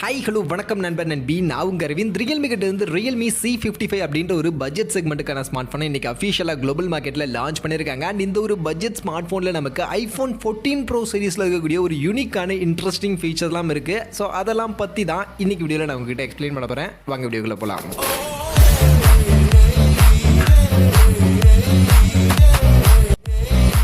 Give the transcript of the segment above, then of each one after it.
Hi hello வணக்கம் நண்பர் நண்பி நான் உங்கள் அரவிந்த். ரியல்மி கிட்ட இருந்து Realme C55 அப்படின்ற ஒரு பட்ஜெட் செக்மெண்ட்டுக்கான ஸ்மார்ட் ஃபோனை இன்னைக்கு அஃபிஷியலாக குளோபல் மார்க்கெட்டில் லான்ச் பண்ணியிருக்காங்க. அண்ட் இந்த ஒரு பட்ஜெட் ஸ்மார்ட் ஃபோனில் நமக்கு iPhone 14 Pro சீரிஸில் இருக்கக்கூடிய ஒரு யூனிக்கான இன்ட்ரெஸ்டிங் ஃபீச்சர்லாம் இருக்குது. ஸோ அதெல்லாம் பற்றி தான் இன்னைக்கு வீடியோவில் நான் உங்ககிட்ட எக்ஸ்பிளைன் பண்ண போகிறேன். வாங்க வீடியோக்குள்ளே போகலாம்.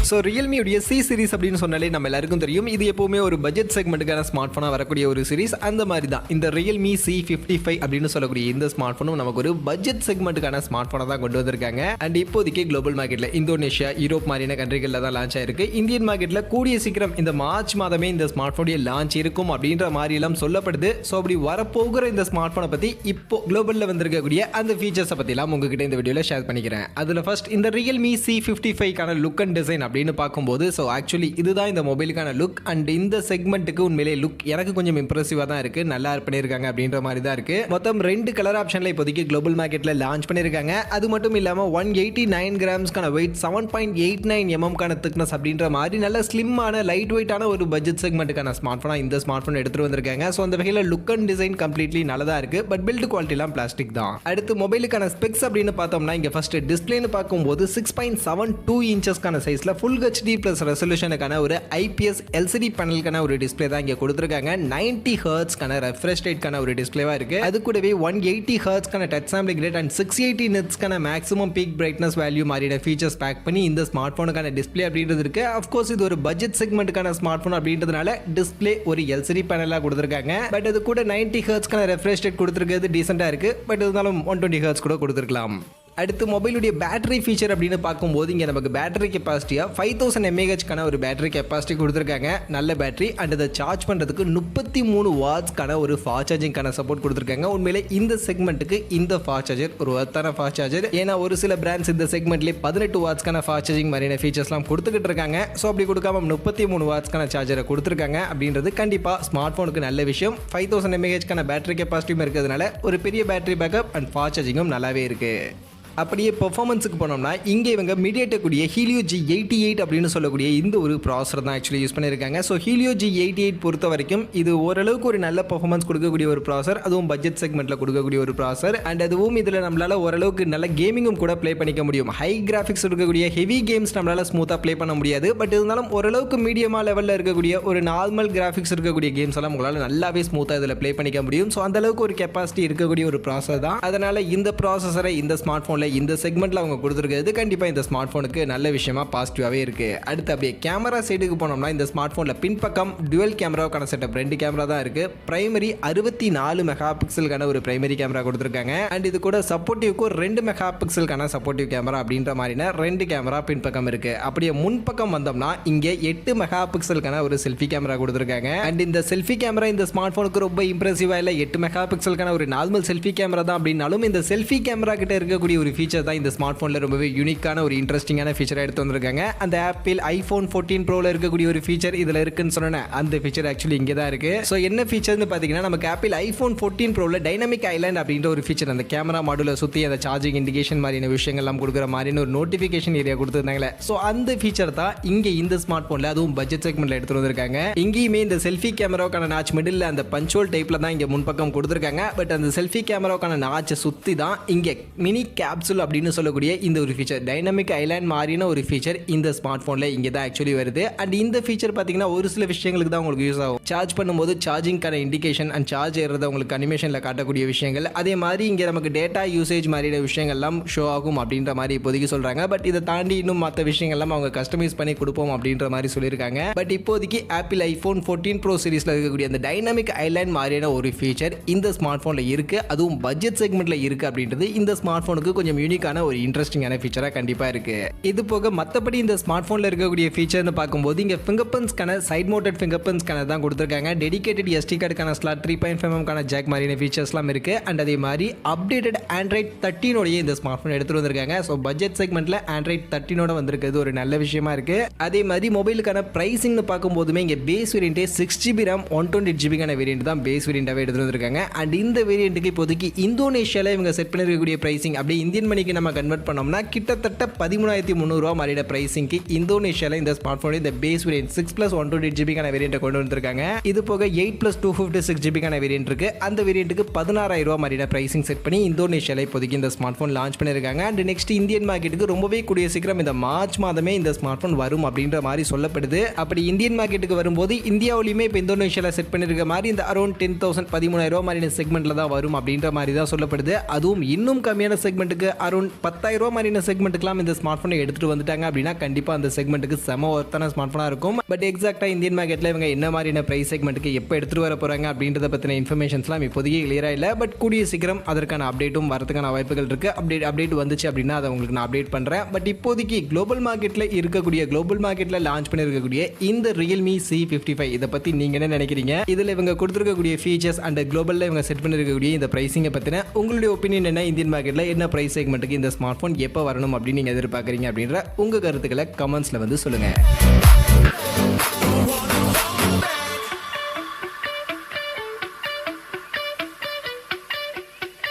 ஸோ ரியல்மியுடைய சி சீரிஸ் அப்படின்னு சொன்னாலே நம்ம எல்லாருக்கும் தெரியும். இது எப்போவுமே ஒரு பட்ஜெட் செக்மெண்ட்டுக்கான ஸ்மார்ட் ஃபோனாக வரக்கூடிய ஒரு சீரிஸ். அந்த மாதிரி தான் இந்த Realme C55 அப்படின்னு சொல்லக்கூடிய இந்த ஸ்மார்ட் ஃபோனும் நமக்கு ஒரு பட்ஜெட் செக்மெண்ட்டுக்கான ஸ்மார்ட் ஃபோனை தான் கொண்டு வந்திருக்காங்க. அண்ட் இப்போதைக்கு குளோபல் மார்க்கெட்டில் இந்தோனேஷியா, யூரோப் மாதிரியான கண்ட்ரிகளில் தான் லான்ச் ஆயிருக்கு. இந்தியன் மார்க்கெட்டில் கூடிய சீக்கிரம் இந்த மார்ச் மாதமே இந்த ஸ்மார்ட் ஃபோனுடைய லான்ச் இருக்கும் அப்படின்ற மாதிரி எல்லாம் சொல்லப்படுது. ஸோ அப்படி வரப்போகிற இந்த ஸ்மார்ட் ஃபோனை பற்றி இப்போ குளோபலில் வந்திருக்கக்கூடிய அந்த ஃபீச்சர்ஸை பற்றிலாம் உங்ககிட்ட இந்த வீடியோவில் ஷேர் பண்ணிக்கிறேன். அதில் ஃபர்ஸ்ட் இந்த Realme C55க்கான லுக் அண்ட் டிசைன் அப்படின்னு பார்க்கும்போது ஸோ ஆக்சுவலி இதுதான் இந்த மொபைலுக்கான லுக். அண்ட் இந்த செக்மெண்ட்டுக்கு உண்மையிலே லுக் எனக்கு கொஞ்சம் இம்ப்ரெசிவாக தான் இருக்குது. நல்லா பண்ணியிருக்காங்க அப்படின்ற மாதிரி தான் இருக்குது. மொத்தம் 2 கலர் ஆப்ஷனில் இப்போதைக்கு குளோபல் மார்க்கெட்டில் லான்ச் பண்ணியிருக்காங்க. அது மட்டும் இல்லாமல் 189 கிராம்ஸ்க்கான வெயிட், 7.89 mm திக்னஸ் அப்படின்ற மாதிரி நல்ல ஸ்லிம்மான லைட் வெயிட்டான ஒரு பட்ஜெட் செக்மெண்ட்டுக்கான ஸ்மார்ட் ஃபோனாக இந்த ஸ்மார்ட் ஃபோன் எடுத்துகிட்டு வந்திருக்காங்க. ஸோ அந்த வகையில் லுக் அண்ட் டிசைன் கம்ப்ளீட்லி நல்லதாக இருக்குது. பட் பில்டு குவாலிட்டிலாம் பிளாஸ்டிக் தான். அடுத்து மொபைலுக்கான ஸ்பெக்ஸ் அப்படின்னு பார்த்தோம்னா இங்கே ஃபர்ஸ்ட் டிஸ்பிளேன்னு பார்க்கும்போது 6.72 இன்ச்சஸ்க்கான சைஸில் ஃபுல் HD பிளஸ் ரெசல்யூஷனுக்கான ஒரு IPS LCD பேனலுக்கான ஒரு டிஸ்பிளே தான் இங்கே கொடுத்துருக்காங்க. 90 ஹெர்ட்ஸ்க்கான ரெஃப்ரெஷ் ரேட்கான ஒரு டிஸ்பிளேவா இருக்கு. அது கூடவே 180 ஹெர்ட்ஸ்க்கான டச் சாம்பிளிங் ரேட் அண்ட் 680 நிட்ஸ்க்கான மேக்ஸிமம் பீக் பிரைட்னஸ் வேல்யூ மாதிரியான ஃபீச்சர்ஸ் பேக் பண்ணி இந்த ஸ்மார்ட் ஃபோனுக்கான டிஸ்பிளே அப்படின்றது இருக்கு. அஃப்கோர்ஸ் இது ஒரு பட்ஜெட் செக்மெண்ட்டுக்கான ஸ்மார்ட் ஃபோன் அப்படின்றதுனால டிஸ்பிளே ஒரு LCD பேனலாக கொடுத்துருக்காங்க. பட் அது கூட 90 ஹெர்ட்ஸ்க்கான ரெஃப்ரெஷ் ரேட் கொடுத்துருக்கிறது டீசெண்டாக இருக்கு. பட் இருந்தாலும் 120 ஹெர்ட்ஸ் கூட கொடுத்துருக்கலாம். அடுத்து மொபைலுடைய பேட்டரி ஃபீச்சர் அப்படின்னு பார்க்கும்போது இங்கே நமக்கு பேட்டரி கெப்பாசிட்டியாக 5000 mAhக்கான ஒரு பேட்டரி கெப்பாசிட்டி கொடுத்துருக்காங்க. நல்ல பேட்டரி. அண்ட் அதை சார்ஜ் பண்ணுறதுக்கு 33 வாட்ஸ்க்கான ஒரு ஃபாஸ்ட் சார்ஜிங்கான சப்போர்ட் கொடுத்துருக்காங்க. உண்மையிலே இந்த செக்மெண்ட்டுக்கு இந்த ஃபாஸ்ட் சார்ஜர் ஒரு ஒர்த்தான ஃபாஸ்ட் சார்ஜர். ஏன்னா ஒரு சில பிராண்ட்ஸ் இந்த செக்மெண்ட்லேயே 18 வாட்ஸ்க்கான ஃபாஸ்ட் சார்ஜிங் மாதிரியான ஃபீச்சர்ஸ்லாம் கொடுத்துக்கிட்டு இருக்காங்க. ஸோ அப்படி கொடுக்காம 33 வாட்ஸ்க்கான சார்ஜரை கொடுத்துருக்காங்க அப்படின்றது கண்டிப்பாக ஸ்மார்ட் ஃபோனுக்கு நல்ல விஷயம். 5000 mAhக்கான பேட்டரி கெப்பாசிட்டியும் இருக்கிறதுனால ஒரு பெரிய பேட்டரி பேக்கப் அண்ட் ஃபாஸ்ட் சார்ஜிங்கும் நல்லாவே இருக்குது. அப்படியே பெர்ஃபார்மன்ஸுக்கு போனோம்னா இங்கே இவங்க MediaTek கூடிய Helio G88 அப்படின்னு சொல்லக்கூடிய இந்த ஒரு ப்ராசர் தான் ஆக்சுவலி யூஸ் பண்ணியிருக்காங்க. ஸோ Helio G88 பொறுத்த வரைக்கும் இது ஓரளவுக்கு ஒரு நல்ல பெர்ஃபார்மன்ஸ் கொடுக்கக்கூடிய ஒரு ப்ராசர். அதுவும் பட்ஜெட் செக்மெண்ட்டில் கொடுக்கக்கூடிய ஒரு ப்ராசர். அண்ட் அதுவும் இதில் நம்மளால் ஓரளவுக்கு நல்ல கேமிங்கும் கூட ப்ளே பண்ணிக்க முடியும். ஹை கிராஃபிக்ஸ் இருக்கக்கூடிய ஹெவி கேம்ஸ் நம்மளால் ஸ்மூத்தாக ப்ளே பண்ண முடியாது. பட் இருந்தாலும் ஓரளவுக்கு மீடியமாக லெவலில் இருக்கக்கூடிய ஒரு நார்மல் கிராஃபிக்ஸ் இருக்கக்கூடிய கேம்ஸ் எல்லாம் உங்களால் நல்லாவே ஸ்மூத்தாக இதில் ப்ளே பண்ணிக்க முடியும். ஸோ அந்தளவுக்கு ஒரு கெப்பாசிட்டி இருக்கக்கூடிய ஒரு ப்ராசர் தான். அதனால் இந்த ப்ராசஸரை இந்த ஸ்மார்ட் ஃபோனில் இந்த செக்மெண்ட்ல அவங்க கொடுத்துருக்கிறது கண்டிப்பா இந்த ஸ்மார்ட் போனுக்கு நல்ல விஷயமா பாசிட்டிவாவே இருக்கு. அடுத்து அப்படியே கேமரா சைடுக்கு போனோம்னா இந்த ஸ்மார்ட் போன்ல பின்பக்கம் டுவல் கேமராவுக்கான செட்டப் 2 கேமரா தான் இருக்கு. பிரைமரி 64 மெகா பிக்சலுக்கான ஒரு பிரைமரி கேமரா கொடுத்துருக்காங்க. அண்ட் இது கூட சப்போர்ட்டிவ்க்கு 2 மெகா பிக்சலுக்கான சப்போர்ட்டிவ் கேமரா அப்படின்ற மாதிரினா 2 கேமரா பின்பக்கம் இருக்கு. அப்படியே முன்பக்கம் வந்தோம்னா இங்கே 8 மெகா பிக்சலுக்கான ஒரு செல்ஃபி கேமரா கொடுத்துருக்காங்க. அண்ட் இந்த செல்ஃபி கேமரா இந்த ஸ்மார்ட் போனுக்கு ரொம்ப இம்ப்ரெசிவா இல்ல. 8 மெகா பிக்சலுக்கான ஒரு நார்மல் செல்ஃபி கேமரா தான் அப்படின்னாலும் இந்த செல்ஃபி கேமரா கிட்ட இருக்கக்கூடிய ஒரு ஃபீச்சர் தான் இந்த ஸ்மார்ட் போன்ல ரொம்பவே யூனிக்கான ஒரு இன்ட்ரெஸ்டிங்கான ஃபீச்சரை எடுத்து வந்திருக்காங்க. அந்த ஆப்பிள் iPhone 14 Proல இருக்கக்கூடிய ஒரு ஃபீச்சர் இதுல இருக்குன்னு சொன்னேன். அந்த ஃபீச்சர் ஆக்சுவலி இங்கே தான் இருக்கு. ஸோ என்ன ஃபீச்சர்னு பார்த்தீங்கன்னா நமக்கு ஆப்பிள் iPhone 14 Proல டைனமிக் ஐலாண்ட் அப்படின்ற ஒரு ஃபீச்சர் அந்த கேமரா மாடுல சுற்றி அந்த சார்ஜிங் இண்டிகேஷன் மாதிரியான விஷயங்கள்லாம் கொடுக்குற மாதிரியான ஒரு நோட்டிஃபிகேஷன் ஏரியா கொடுத்துருந்தாங்களே. ஸோ அந்த ஃபீச்சர் தான் இங்கே இந்த ஸ்மார்ட் போன்ல அதுவும் பட்ஜெட் செக்மெண்ட்ல எடுத்து வந்திருக்காங்க. இங்கேயுமே இந்த செல்ஃபி கேமராவுக்கான நாச் மிடில் அந்த பஞ்சோல் டைப்ல தான் இங்கே முன்பக்கம் கொடுத்துருக்காங்க. பட் அந்த செல்ஃபி கேமராவுக்கான நாச்சை சுற்றி தான் இங்கே மினி கேப்சூல் அப்படின்னு சொல்லக்கூடிய இந்த ஒரு ஃபீச்சர் டைனமிக் ஐலாண்ட் மாதிரியான ஒரு ஃபீச்சர் இந்த ஸ்மார்ட் போன்ல இங்கே தான் ஆக்சுவலி வருது. அண்ட் இந்த ஃபீச்சர் பார்த்தீங்கன்னா ஒரு சில விஷயங்களுக்கு தான் உங்களுக்கு யூஸ் ஆகும். சார்ஜ் பண்ணும்போது சார்ஜிங்கான இண்டிகேஷன் அண்ட் சார்ஜ் ஏறது உங்களுக்கு அனிமேஷனில் காட்டக்கூடிய விஷயங்கள். அதே மாதிரி இங்கே நமக்கு டேட்டா யூசேஜ் மாதிரியான விஷயங்கள்லாம் ஷோ ஆகும் அப்படின்ற மாதிரி இப்போதைக்கு சொல்றாங்க. பட் இதை தாண்டி இன்னும் மற்ற விஷயங்கள்லாம் அவங்க கஸ்டமைஸ் பண்ணி கொடுப்போம் அப்படின்ற மாதிரி சொல்லியிருக்காங்க. பட் இப்போதைக்கு ஆப்பிள் iPhone 14 Pro சீரிஸ்ல இருக்கக்கூடிய அந்த டைனமிக் ஐலாண்ட் மாதிரியான ஒரு ஃபீச்சர் இந்த ஸ்மார்ட் போன்ல இருக்கு. அதுவும் பட்ஜெட் செக்மெண்ட்ல இருக்கு அப்படின்றது இந்த ஸ்மார்ட் போனுக்கு கொஞ்சம் யூனிக்கான ஒரு இன்ட்ரெஸ்டிங்கான ஃபீச்சரா கண்டிப்பா இருக்கு. இது போக மற்றபடி இந்த ஸ்மார்ட் போன்ல இருக்கக்கூடிய ஃபீச்சர்னு பார்க்கும்போது இங்க ஃபிங்கர் பிரிண்ட்ஸ்க்கான side mounted fingerprint scanner தான் கொடுத்துருக்காங்க. டெடிகேட்டட் SD கார்டுக்கான ஸ்லாட் 3.5 mm ஜாக் மாதிரியான ஃபீச்சர்ஸ்லாம் இருக்கு. அண்ட் அதே மாதிரி அப்டேட்டட் Android 13 ஓட இந்த ஸ்மார்ட் போன் எடுத்துட்டு வந்திருக்காங்க. ஸோ பட்ஜெட் செக்மெண்ட்ல Android 13 ஓட வந்திருக்கிறது ஒரு நல்ல விஷயமா இருக்கு. அதே மாதிரி மொபைலுக்கான பிரைசிங்னு பார்க்கும்போதுமே இங்க base variant 6GB RAM 128GB variant தான் பேஸ் வேரியண்டாவே எடுத்துட்டு வந்திருக்காங்க. அண்ட் இந்த வேரியன்ட்டுக்கு இப்போதைக்கு இந்தோனேஷியால இவங்க செட் பண்ணிருக்கக்கூடிய பிரைசிங் அப்படியே இந்திய இந்தியன் மணிக்கு நம்ம கன்வெர்ட் பண்ணோம்னா கிட்டத்தட்ட 13,300 மாதிரியான பிரைசிங்க்கு இந்தோனேஷியாவில் இந்த ஸ்மார்ட் ஃபோன் இந்த பேஸ் வேரியன்ட் 6+128GB வேரியண்ட்டை கொண்டு வந்திருக்காங்க. இது போக 8+256GB வேரியன்ட் இருக்கு. அந்த வேரியண்ட்டுக்கு 16,000 மாதிரியான பிரைசிங் செட் பண்ணி இந்தோனேஷியாவில் இப்போதைக்கு இந்த ஸ்மார்ட் ஃபோன் லான்ச் பண்ணியிருக்காங்க. அண்ட் நெக்ஸ்ட் இந்தியன் மார்க்கெட்டுக்கு ரொம்பவே கூடிய சீக்கிரம் இந்த மார்ச் மாதமே இந்த ஸ்மார்ட் ஃபோன் வரும் அப்படின்ற மாதிரி சொல்லப்படுது. அப்படி இந்தியன் மார்க்கெட்டுக்கு வரும்போது இந்தியாவிலுமே இப்போ இந்தோனேஷியாவில் செட் பண்ணியிருக்க மாதிரி இந்த அரௌண்ட் 10,000 13,000 மாதிரியான செக்மெண்ட்ல தான் வரும் அப்படின்ற மாதிரி தான் சொல்லப்படுது. அதுவும் இன்னும் கம்மியான செக்மெண்ட்டுக்கு அரௌண்ட் 10,000 மாதிரியான செக்மெண்ட்டுக்குலாம் இந்த ஸ்மார்ட் ஃபோனை எடுத்துட்டு வந்துட்டாங்க அப்படின்னா கண்டிப்பாக அந்த செக்மெண்ட்டுக்கு செம ஒர்த்தான ஸ்மார்ட் ஃபோனாக இருக்கும். பட் எக்ஸாக்டாக இந்தியன் மார்க்கெட்டில் இவங்க என்ன மாதிரியான பிரைஸ் செக்மெண்ட்டுக்கு எப்போ எடுத்துட்டு வர போறாங்க அப்படின்றத பற்றின இன்ஃபர்மேஷன்ஸ்லாம் இப்போதைக்கு கிளியராக இல்லை. பட் கூடிய சீக்கிரம் அதற்கான அப்டேட்டும் வரதுக்கான வாய்ப்புகள் இருக்கு. அப்டேட் வந்துச்சு அப்படின்னா அதை உங்களுக்கு நான் அப்டேட் பண்றேன். பட் இப்போதைக்கு குளோபல் மார்க்கெட்டில் லான்ச் பண்ணிருக்கக்கூடிய இந்த Realme C55 இதை பத்தி நீங்க என்ன நினைக்கிறீங்க? இதுல இவங்க கொடுத்திருக்கக்கூடிய ஃபீச்சர்ஸ் அண்ட் குளோபல்ல இவங்க செட் பண்ணிருக்கக்கூடிய இந்த பிரைசிங்கை பத்தின உங்களுடைய ஒப்பீனியன் என்ன? இந்தியன் மார்க்கெட்ல என்ன பிரைஸ் செக்மெண்ட்டுக்கு இந்த ஸ்மார்ட் போன் எப்போ வரணும் அப்படின்னு நீங்க எதிர்பார்க்குறீங்க அப்படின்ற உங்க கருத்துக்களை கமெண்ட்ஸ்ல வந்து சொல்லுங்க.